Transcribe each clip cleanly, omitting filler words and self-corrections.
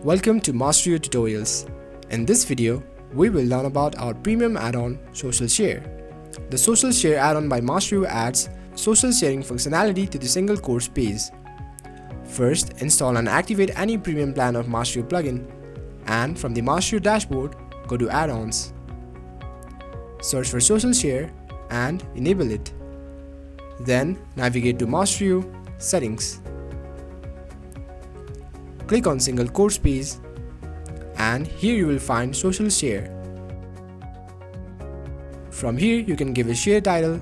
Welcome to Masteriyo Tutorials. In this video, we will learn about our premium add-on Social Share. The Social Share add-on by Masteriyo adds social sharing functionality to the single course page. First, install and activate any premium plan of Masteriyo plugin, and from the Masteriyo dashboard, go to Add-ons. Search for Social Share and enable it. Then navigate to Masteriyo Settings. Click on single course page and here you will find Social Share. From here you can give a share title.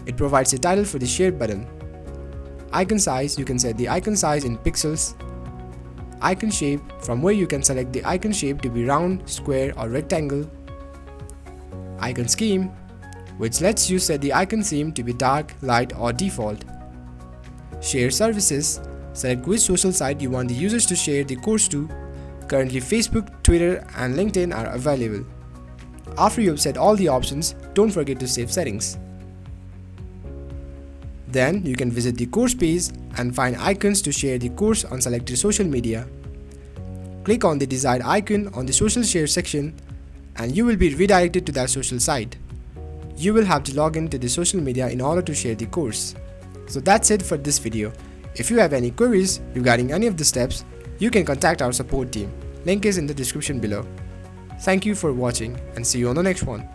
It provides a title for the share button. Icon size, you can set the icon size in pixels. Icon shape, from where you can select the icon shape to be round, square or rectangle. Icon scheme, which lets you set the icon theme to be dark, light or default. Share services, select which social site you want the users to share the course to. Currently Facebook, Twitter and LinkedIn are available. After you have set all the options, don't forget to save settings. Then you can visit the course page and find icons to share the course on selected social media. Click on the desired icon on the social share section and you will be redirected to that social site. You will have to log in to the social media in order to share the course. So that's it for this video. If you have any queries regarding any of the steps, you can contact our support team. Link is in the description below. Thank you for watching and see you on the next one.